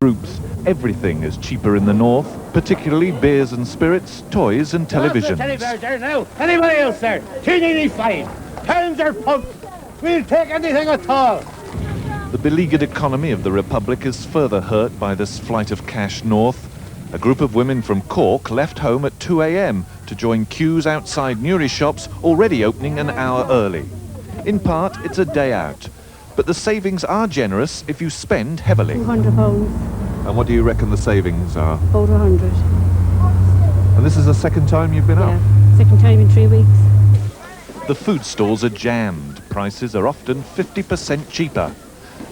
groups. Everything is cheaper in the north, particularly beers and spirits, toys and televisions. Anybody else there? 295 pounds or pump. We'll take anything at all. The beleaguered economy of the Republic is further hurt by this flight of cash north. A group of women from Cork left home at 2 a.m. to join queues outside Newry shops already opening an hour early. In part, it's a day out, but the savings are generous if you spend heavily. £200. And what do you reckon the savings are? Over 100. And this is the second time you've been out? Yeah, second time in 3 weeks. The food stalls are jammed. Prices are often 50% cheaper.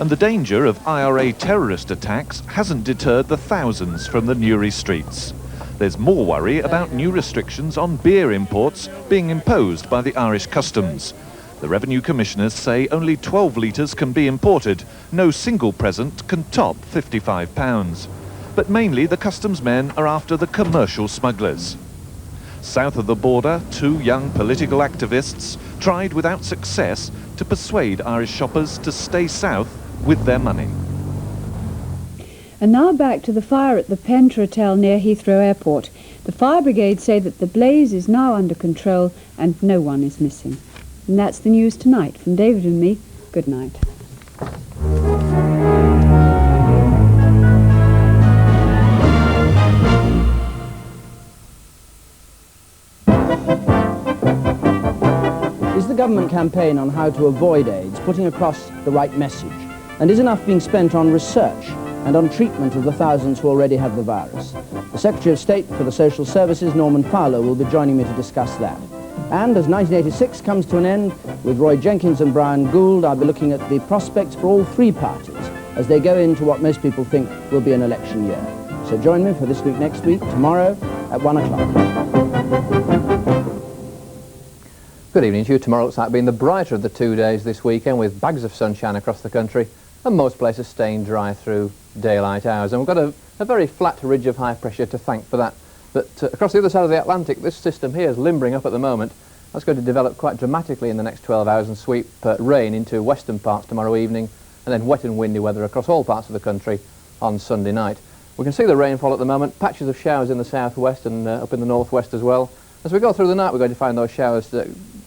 And the danger of IRA terrorist attacks hasn't deterred the thousands from the Newry streets. There's more worry about new restrictions on beer imports being imposed by the Irish Customs. The Revenue Commissioners say only 12 litres can be imported. No single present can top £55. But mainly the customs men are after the commercial smugglers. South of the border, 2 young political activists tried without success to persuade Irish shoppers to stay south with their money. And now back to the fire at the Pentra Hotel near Heathrow Airport. The fire brigade say that the blaze is now under control and no one is missing. And that's the news tonight. From David and me, good night. Is the government campaign on how to avoid AIDS putting across the right message? And is enough being spent on research and on treatment of the thousands who already have the virus? The Secretary of State for the Social Services, Norman Fowler, will be joining me to discuss that. And as 1986 comes to an end, with Roy Jenkins and Brian Gould, I'll be looking at the prospects for all 3 parties as they go into what most people think will be an election year. So join me for This Week Next Week, tomorrow at 1 o'clock. Good evening to you. Tomorrow looks like being the brighter of the 2 days this weekend, with bags of sunshine across the country and most places staying dry through daylight hours. And we've got a very flat ridge of high pressure to thank for that. But across the other side of the Atlantic, this system here is limbering up at the moment. That's going to develop quite dramatically in the next 12 hours and sweep rain into western parts tomorrow evening, and then wet and windy weather across all parts of the country on Sunday night. We can see the rainfall at the moment, patches of showers in the southwest and up in the northwest as well. As we go through the night, we're going to find those showers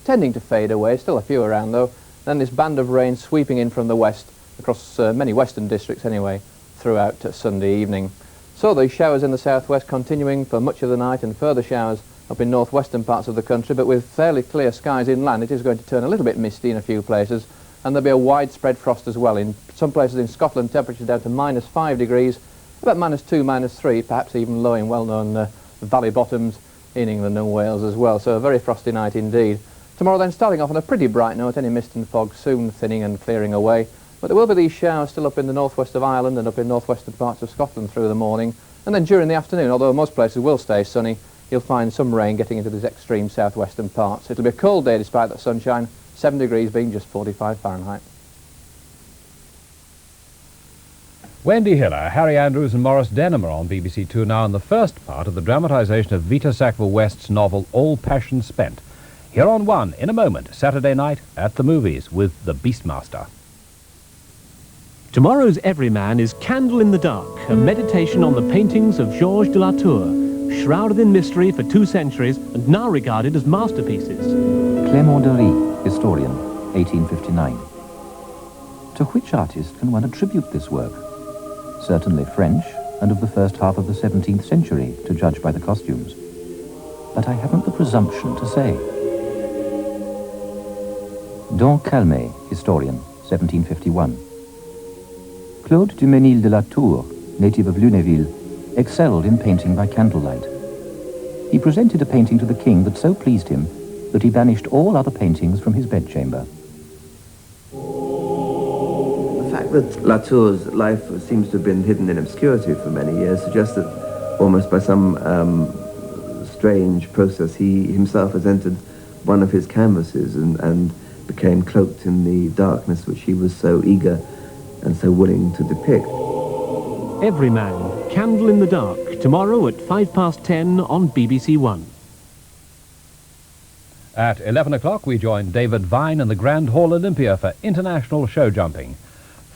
tending to fade away, still a few around though. Then this band of rain sweeping in from the west, across many western districts anyway, throughout Sunday evening. So these showers in the southwest continuing for much of the night, and further showers up in northwestern parts of the country, but with fairly clear skies inland. It is going to turn a little bit misty in a few places, and there'll be a widespread frost as well. In some places in Scotland, temperatures down to -5 degrees, about -2, -3, perhaps even low in well-known valley bottoms in England and Wales as well. So a very frosty night indeed. Tomorrow then starting off on a pretty bright note, any mist and fog soon thinning and clearing away. But there will be these showers still up in the northwest of Ireland and up in northwestern parts of Scotland through the morning. And then during the afternoon, although most places will stay sunny, you'll find some rain getting into these extreme southwestern parts. It'll be a cold day despite that sunshine, 7 degrees being just 45 Fahrenheit. Wendy Hiller, Harry Andrews and Maurice Denham are on BBC2 now in the first part of the dramatisation of Vita Sackville-West's novel All Passion Spent. Here on One, in a moment, Saturday night at the movies with The Beastmaster. Tomorrow's Everyman is Candle in the Dark, a meditation on the paintings of Georges de la Tour, shrouded in mystery for 2 centuries and now regarded as masterpieces. Clément de Ris, historian, 1859. To which artist can one attribute this work? Certainly French, and of the first half of the 17th century, to judge by the costumes. But I haven't the presumption to say. Don Calmet, historian, 1751. Claude Duménil de la Tour, native of Lunéville, excelled in painting by candlelight. He presented a painting to the king that so pleased him that he banished all other paintings from his bedchamber. The fact that Latour's life seems to have been hidden in obscurity for many years suggests that almost by some strange process he himself has entered one of his canvases and became cloaked in the darkness which he was so eager and so willing to depict. Everyman, Candle in the Dark, tomorrow at 10:05 on BBC1. At 11 o'clock we join David Vine in the Grand Hall Olympia for international show jumping.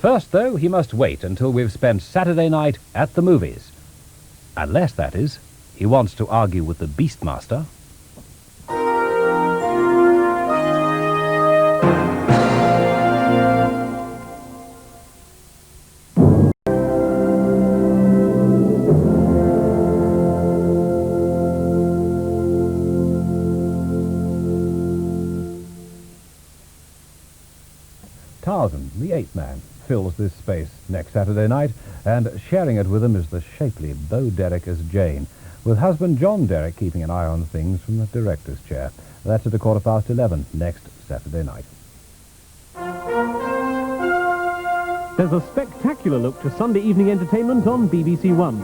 First, though, he must wait until we've spent Saturday night at the movies. Unless, that is, he wants to argue with the Beastmaster. Tarzan, the ape man, fills this space next Saturday night, and sharing it with him is the shapely Bo Derek as Jane, with husband John Derek keeping an eye on things from the director's chair. That's at 11:15 next Saturday night. There's a spectacular look to Sunday evening entertainment on BBC1.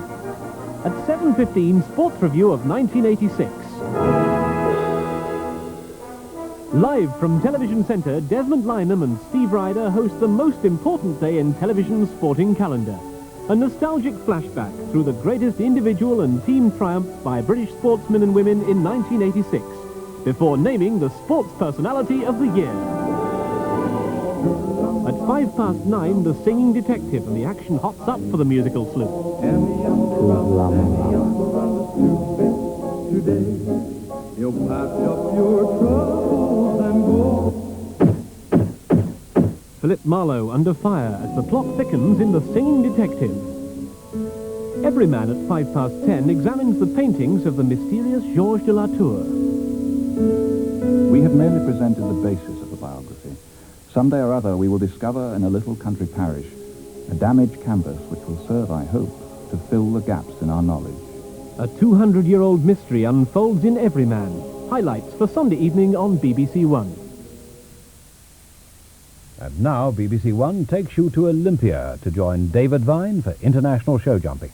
At 7:15, Sports Review of 1986. Live from Television Centre, Desmond Lynam and Steve Ryder host the most important day in television's sporting calendar. A nostalgic flashback through the greatest individual and team triumphs by British sportsmen and women in 1986, before naming the sports personality of the year. At 9:05, the singing detective, and the action hots up for the musical sloop. You'll pack up your troubles and go. Philip Marlowe under fire as the plot thickens in The Singing Detective. Every man at 10:05 examines the paintings of the mysterious Georges de la Tour. We have merely presented the basis of the biography. Someday or other we will discover in a little country parish a damaged canvas which will serve, I hope, to fill the gaps in our knowledge. A 200-year-old mystery unfolds in Every Man. Highlights for Sunday evening on BBC1. And now BBC1 takes you to Olympia to join David Vine for international show jumping.